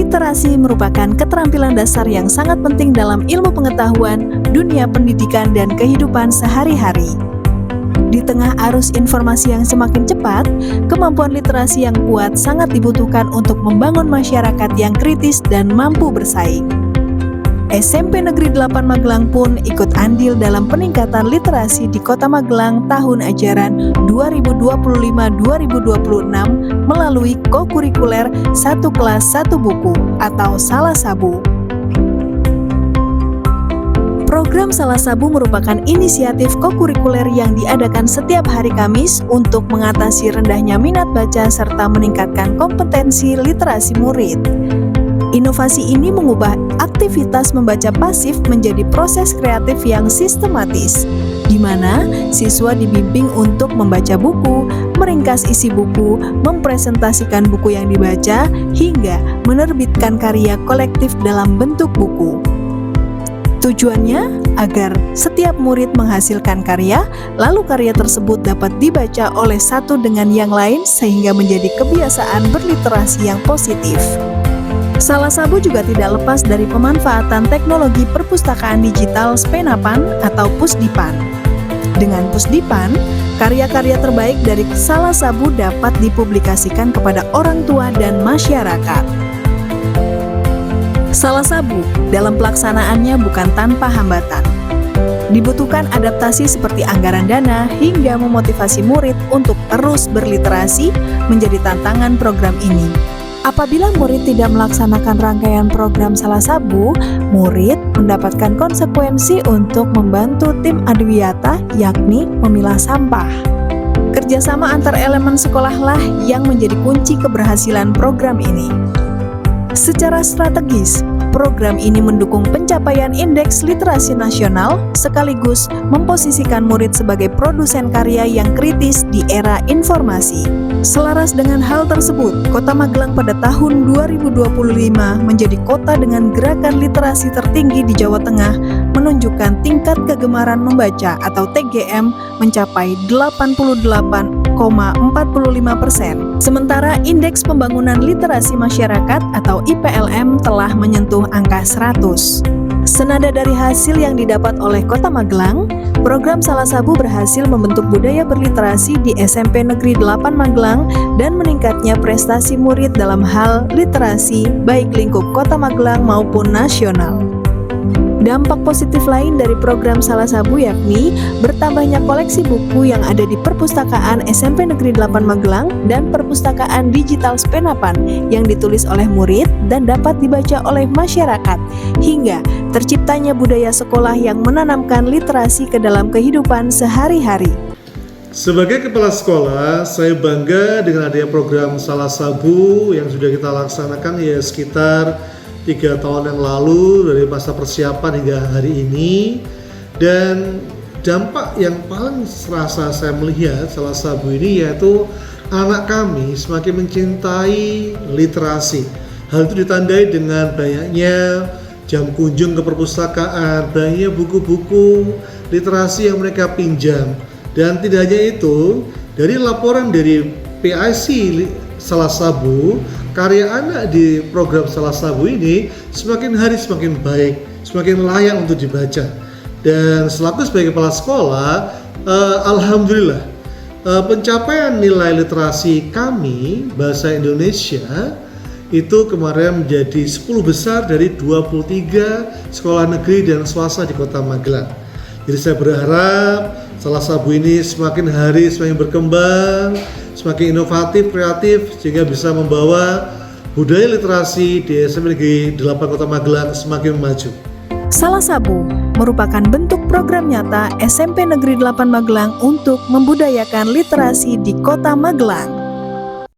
Literasi merupakan keterampilan dasar yang sangat penting dalam ilmu pengetahuan, dunia pendidikan, dan kehidupan sehari-hari. Di tengah arus informasi yang semakin cepat, kemampuan literasi yang kuat sangat dibutuhkan untuk membangun masyarakat yang kritis dan mampu bersaing. SMP Negeri 8 Magelang pun ikut andil dalam peningkatan literasi di Kota Magelang tahun ajaran 2025-2026 melalui kokurikuler 1 kelas 1 buku atau Salah Sabu. Program Salah Sabu merupakan inisiatif kokurikuler yang diadakan setiap hari Kamis untuk mengatasi rendahnya minat baca serta meningkatkan kompetensi literasi murid. Inovasi ini mengubah aktivitas membaca pasif menjadi proses kreatif yang sistematis, di mana siswa dibimbing untuk membaca buku, meringkas isi buku, mempresentasikan buku yang dibaca, hingga menerbitkan karya kolektif dalam bentuk buku. Tujuannya agar setiap murid menghasilkan karya, lalu karya tersebut dapat dibaca oleh satu dengan yang lain sehingga menjadi kebiasaan berliterasi yang positif. Salah Sabu juga tidak lepas dari pemanfaatan teknologi perpustakaan digital Spenapan atau Pusdipan. Dengan Pusdipan, karya-karya terbaik dari Salah Sabu dapat dipublikasikan kepada orang tua dan masyarakat. Salah Sabu dalam pelaksanaannya bukan tanpa hambatan. Dibutuhkan adaptasi seperti anggaran dana hingga memotivasi murid untuk terus berliterasi menjadi tantangan program ini. Apabila murid tidak melaksanakan rangkaian program Salah Sabu, murid mendapatkan konsekuensi untuk membantu tim Adiwiyata, yakni memilah sampah. Kerjasama antar elemen sekolahlah yang menjadi kunci keberhasilan program ini. Secara strategis, program ini mendukung pencapaian indeks literasi nasional sekaligus memposisikan murid sebagai produsen karya yang kritis di era informasi. Selaras dengan hal tersebut, Kota Magelang pada tahun 2025 menjadi kota dengan gerakan literasi tertinggi di Jawa Tengah, menunjukkan tingkat kegemaran membaca atau TGM mencapai 88,45%. Sementara Indeks Pembangunan Literasi Masyarakat atau IPLM telah menyentuh angka 100. Senada dari hasil yang didapat oleh Kota Magelang, program Salah Sabu berhasil membentuk budaya berliterasi di SMP Negeri 8 Magelang dan meningkatnya prestasi murid dalam hal literasi baik lingkup Kota Magelang maupun nasional. Dampak positif lain dari program Salah Sabu yakni bertambahnya koleksi buku yang ada di Perpustakaan SMP Negeri 8 Magelang dan Perpustakaan Digital Spenapan yang ditulis oleh murid dan dapat dibaca oleh masyarakat, hingga terciptanya budaya sekolah yang menanamkan literasi ke dalam kehidupan sehari-hari. Sebagai kepala sekolah, saya bangga dengan adanya program Salah Sabu yang sudah kita laksanakan sekitar 3 tahun yang lalu dari masa persiapan hingga hari ini, dan dampak yang paling serasa saya melihat Salah Sabu ini yaitu anak kami semakin mencintai literasi. Hal itu ditandai dengan banyaknya jam kunjung ke perpustakaan, banyaknya buku-buku literasi yang mereka pinjam, dan tidak hanya itu, dari laporan dari PIC Salah Sabu, karya anak di program Salah Sabu ini semakin hari semakin baik, semakin layak untuk dibaca. Dan selaku sebagai kepala sekolah, alhamdulillah pencapaian nilai literasi kami bahasa Indonesia itu kemarin menjadi 10 besar dari 23 sekolah negeri dan swasta di Kota Magelang. Jadi saya berharap Salah Sabu ini semakin hari semakin berkembang, semakin inovatif, kreatif, sehingga bisa membawa budaya literasi di SMP Negeri 8 Kota Magelang semakin maju. Salah Sabu merupakan bentuk program nyata SMP Negeri 8 Magelang untuk membudayakan literasi di Kota Magelang.